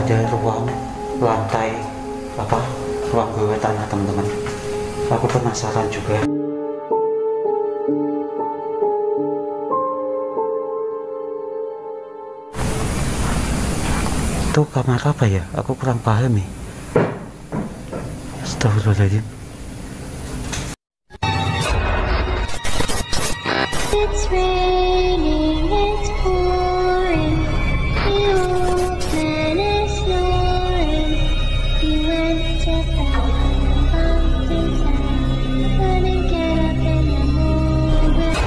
ada ruang lantai apa ruang bawah tanah teman-teman. Aku penasaran juga. Itu kamar apa ya? Aku kurang paham nih. Astagfirullahaladzim. It's raining, it's pouring. The old man is snoring. He went to bed, bumped his head, couldn't get up in the morning.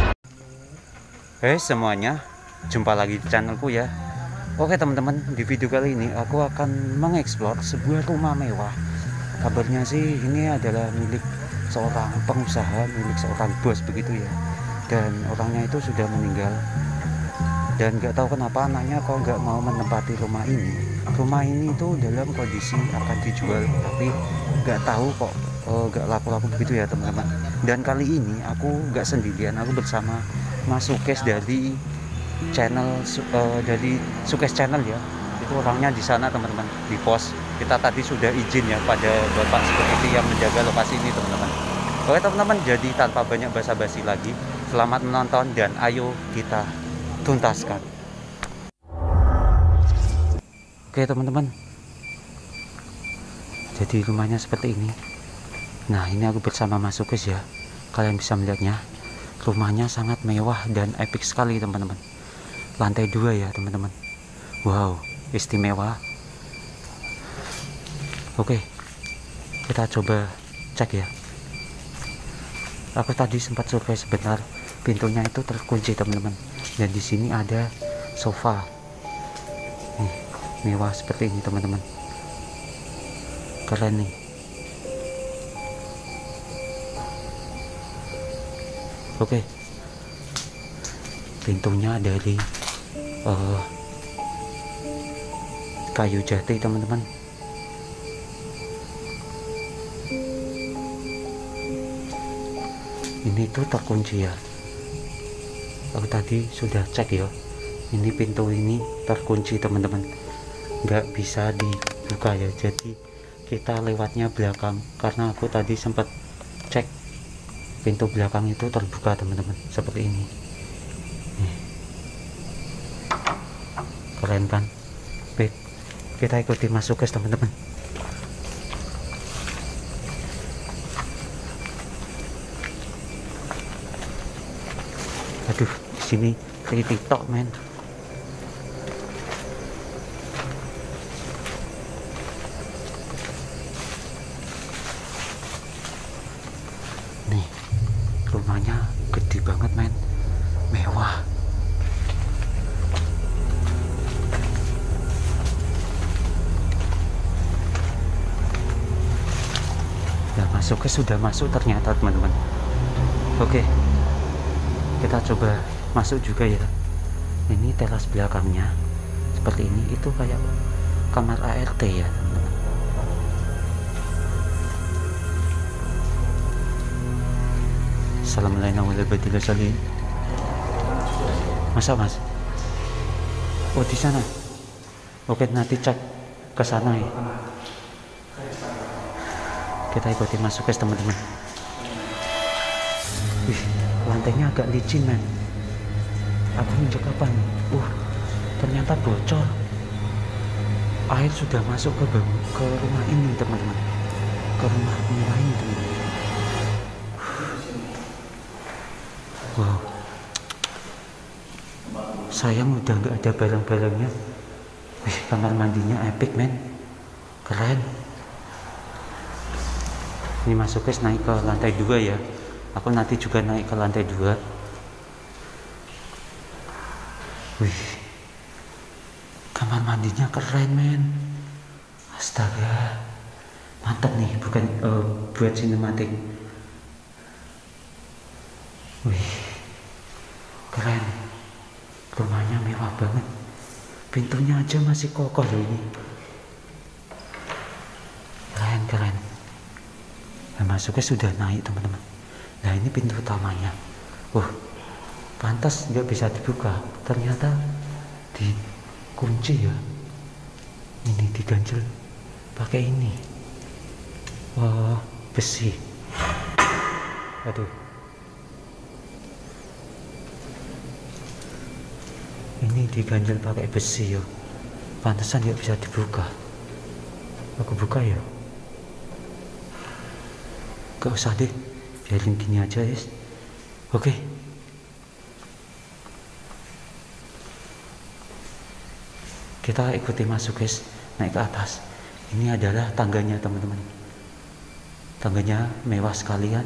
Hey semuanya, jumpa lagi di channelku ya. Oke teman-teman, di video kali ini aku akan mengeksplor sebuah rumah mewah. Kabarnya sih ini adalah milik seorang pengusaha, milik seorang bos begitu ya. Dan orangnya itu sudah meninggal. Dan nggak tahu kenapa anaknya kok nggak mau menempati rumah ini. Rumah ini itu dalam kondisi akan dijual, tapi nggak tahu kok nggak laku-laku begitu ya teman-teman. Dan kali ini aku nggak sendirian, aku bersama Mas Sukes dari channel dari Sukes Channel ya. Itu orangnya di sana teman-teman, di pos. Kita tadi sudah izin ya pada bapak security yang menjaga lokasi ini teman-teman. Oke teman-teman, jadi tanpa banyak basa-basi lagi, selamat menonton dan ayo kita tuntaskan. Oke teman-teman, jadi rumahnya seperti ini. Nah ini aku bersama Mas Sukes ya. Kalian bisa melihatnya, rumahnya sangat mewah dan epic sekali teman-teman. Lantai 2 ya teman-teman. Wow, istimewa. Oke, kita coba cek ya. Aku tadi sempat survei sebentar, pintunya itu terkunci teman-teman. Dan di sini ada sofa. Nih, mewah seperti ini teman-teman. Keren nih. Oke, pintunya dari kayu jati teman-teman. Ini tuh terkunci ya. Aku tadi sudah cek ya. Ini pintu ini terkunci teman-teman, nggak bisa dibuka ya. Jadi kita lewatnya belakang, karena aku tadi sempat cek pintu belakang itu terbuka teman-teman, seperti ini. Nih. Keren kan? Baik, kita ikuti Mas Sukes teman-teman. Aduh, di sini kayak TikTok men. Nih, rumahnya gede banget men, mewah. Nah, masuknya sudah masuk ternyata teman-teman. Oke, kita coba masuk juga ya. Ini teras belakangnya seperti ini. Itu kayak kamar ART ya teman-teman. Assalamualaikum. Masa mas? Oh di sana. Oke, nanti cek ke sana ya. Kita ikuti Mas Sukes teman-teman. Wih, lantainya agak licin men. Aku injek apa nih? Ternyata bocor. Air sudah masuk ke rumah ini teman-teman. Ke rumah mewah ini teman-teman. Wow. Sayang udah nggak ada barang-barangnya. Wih, kamar mandinya epic men. Keren. Ini Mas Sukes naik ke lantai 2 ya. Aku nanti juga naik ke lantai 2. Wih, kamar mandinya keren men. Astaga, mantap nih. Bukan buat sinematik. Wih, keren. Rumahnya mewah banget. Pintunya aja masih kokoh loh ini. Keren. Nah, masuknya sudah naik teman-teman. Nah ini pintu utamanya. Pantas nggak bisa dibuka. Ternyata dikunci ya. Ini diganjel pakai ini, besi. Aduh, ini diganjel pakai besi yo. Pantesan yuk bisa dibuka. Aku buka ya. Gak usah deh, biarin gini aja guys. Oke. Kita ikuti masuk guys, naik ke atas. Ini adalah tangganya teman-teman. Tangganya mewah sekali kan.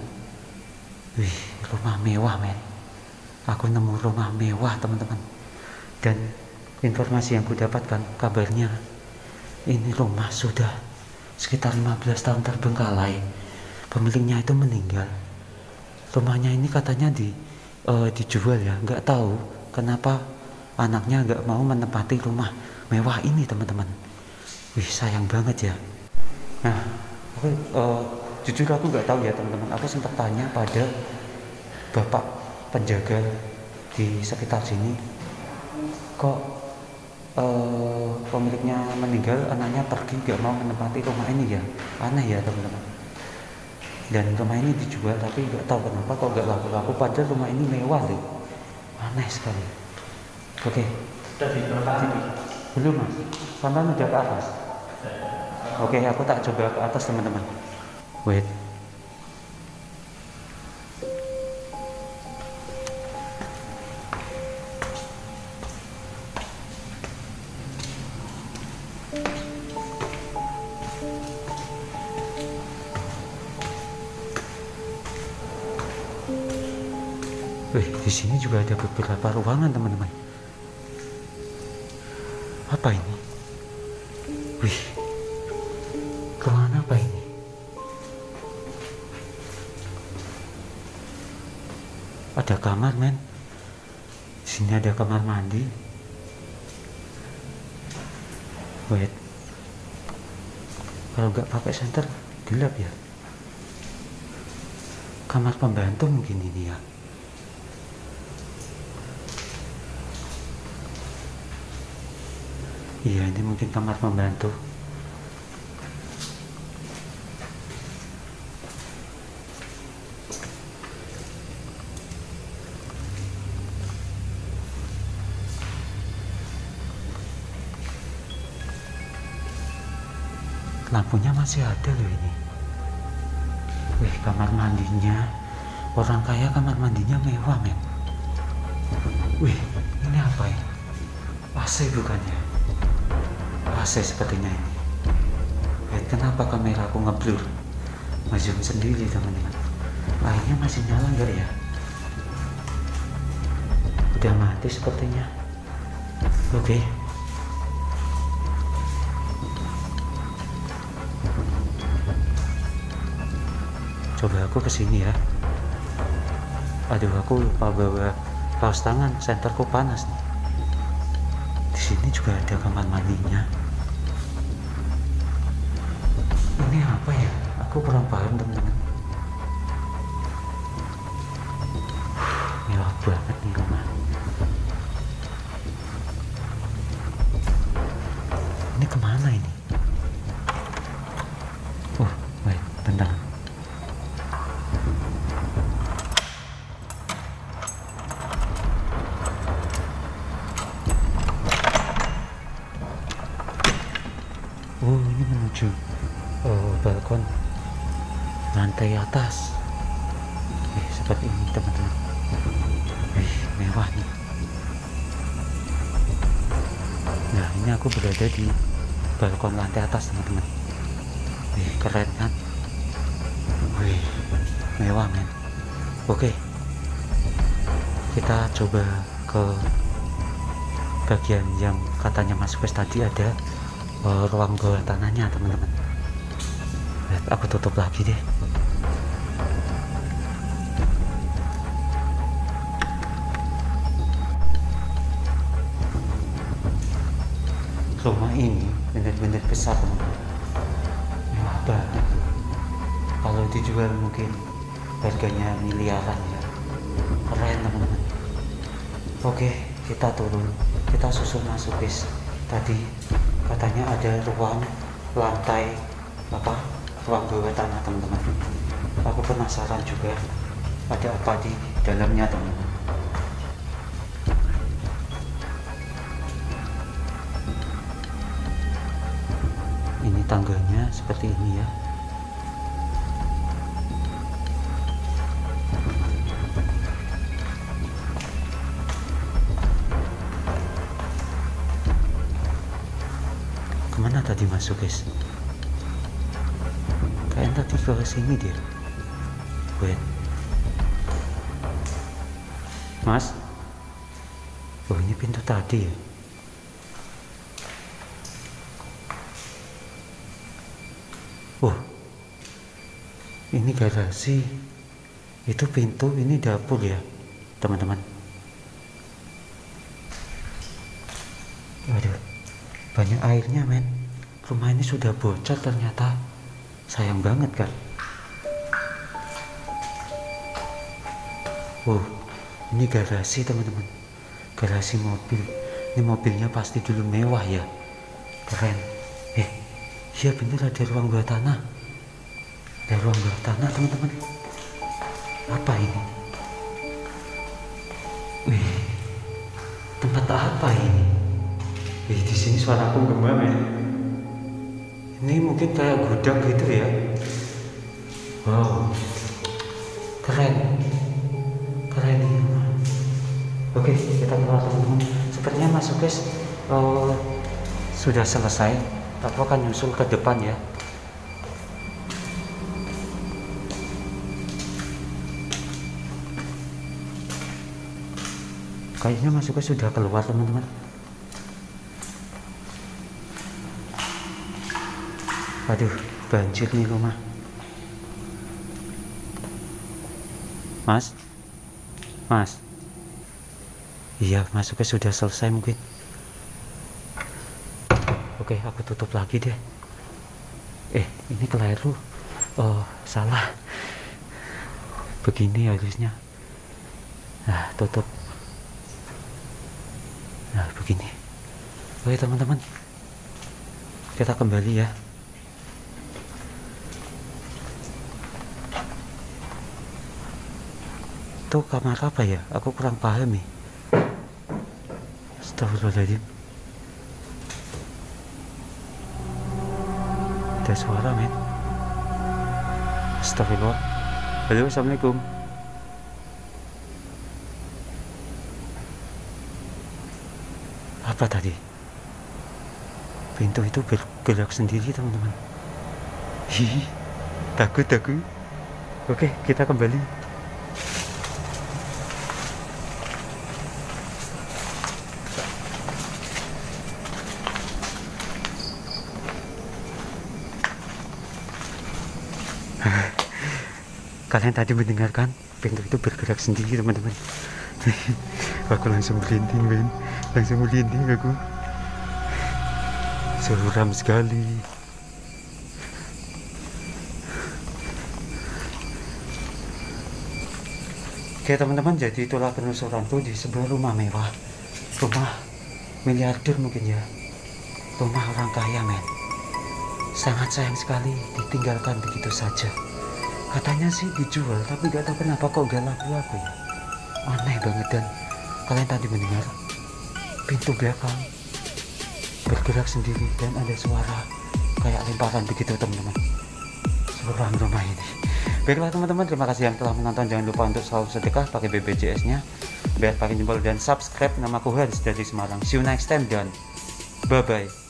Wih, rumah mewah men. Aku nemu rumah mewah teman-teman. Dan informasi yang ku dapatkan, kabarnya ini rumah sudah sekitar 15 tahun terbengkalai. Pemiliknya itu meninggal. Rumahnya ini katanya dijual ya. Nggak tahu kenapa anaknya nggak mau menempati rumah mewah ini teman-teman. Wih, sayang banget ya. Nah, jujur aku nggak tahu ya teman-teman. Aku sempat tanya pada bapak penjaga di sekitar sini, kok pemiliknya meninggal, anaknya pergi nggak mau menempati rumah ini ya. Aneh ya teman-teman. Dan rumah ini dijual tapi nggak tahu kenapa kok nggak laku-laku, padahal rumah ini mewah loh. Aneh sekali. Oke. Belum mas, sampai udah ke atas. Oke, aku tak coba ke atas teman-teman. Wait. Wih, di sini juga ada beberapa ruangan teman-teman. Apa ini? Wih, ruangan apa ini? Ada kamar men. Di sini ada kamar mandi. Wait, kalau nggak pakai senter gelap ya. Kamar pembantu mungkin ini ya. Iya, ini mungkin kamar pembantu. Lampunya masih ada loh ini. Wih, kamar mandinya. Orang kaya kamar mandinya mewah men. Wih, ini apa ya? AC bukannya? AC sepertinya ini. Lihat kenapa kameraku ngeblur, ngezoom sendiri teman-teman. Airnya masih nyala enggak ya? Udah mati sepertinya. Oke. Coba aku kesini ya. Aduh, aku lupa bawa kaos tangan, senterku panas nih. Di sini juga ada kamar mandinya. Ini apa ya? Aku kurang paham teman-teman. Mewah banget nih rumah. Ini kemana ini? Wait, bentar. Ini menuju balkon lantai atas. Seperti ini teman-teman. Mewah nih. Nah, ini aku berada di balkon lantai atas teman-teman. Keren kan? Mewah men. Oke, kita coba ke bagian yang katanya Mas Wes tadi ada ruang bawah tanahnya teman-teman. Aku tutup lagi deh. Rumah ini benar-benar besar teman-teman. Mewah banget. Kalau dijual mungkin harganya miliaran ya. Keren teman-teman. Oke, kita turun, kita susul masuk guys. Tadi katanya ada ruang lantai apa, ruang bawah tanah teman-teman. Aku penasaran juga ada apa di dalamnya teman-teman. Ini tangganya seperti ini ya. Kemana tadi masuk guys? Kayaknya tadi ke sini dia. Wait. Mas? Oh ini pintu tadi ya. Oh, ini garasi, itu pintu, ini dapur ya teman-teman. Waduh, banyak airnya men. Rumah ini sudah bocor ternyata. Sayang banget kan. Oh, ini garasi teman-teman. Garasi mobil. Ini mobilnya pasti dulu mewah ya. Keren. Iya bener, ada ruang bawah tanah. Ada ruang bawah tanah teman-teman. Apa ini? Wih, tempat apa ini? Wih, di sini suara aku gembang ya. Ini mungkin kayak gudang gitu ya. Wow, keren, keren ini. Oke, kita keluar teman-teman. Sepertinya masuk guys. Sudah selesai. Aku akan nyusul ke depan ya. Kayaknya masuknya sudah keluar teman-teman. Aduh, banjir nih rumah. Mas? Mas? Iya, masuknya sudah selesai mungkin. Oke, aku tutup lagi deh. Ini keliru. Oh, salah. Begini harusnya. Nah, tutup. Nah, begini. Oke, teman-teman. Kita kembali ya. Itu kamar apa ya? Aku kurang paham nih. Astagfirullahaladzim. Ada suara men. Astagfirullah. Halo, assalamualaikum. Apa tadi? Pintu itu bergerak sendiri teman-teman. Hihi, takut aku. Oke, kita kembali. Kalian tadi mendengarkan pintu itu bergerak sendiri teman-teman. Aku langsung merinding men. Langsung merinding aku. Seram sekali. Oke teman-teman, jadi itulah penelusuranku di sebuah rumah mewah. Rumah miliarder mungkin ya. Rumah orang kaya men. Sangat sayang sekali ditinggalkan begitu saja. Katanya sih dijual, tapi gak tahu kenapa kok gak laku-laku ya. Aneh banget. Dan kalian tadi mendengar pintu belakang bergerak sendiri dan ada suara kayak lemparan begitu teman-teman. Seluruh rumah ini. Baiklah teman-teman, terima kasih yang telah menonton. Jangan lupa untuk selalu sedekah pakai BPJS nya, biar pakai jempol dan subscribe. Namaku Haris dari Semarang. See you next time dan bye bye.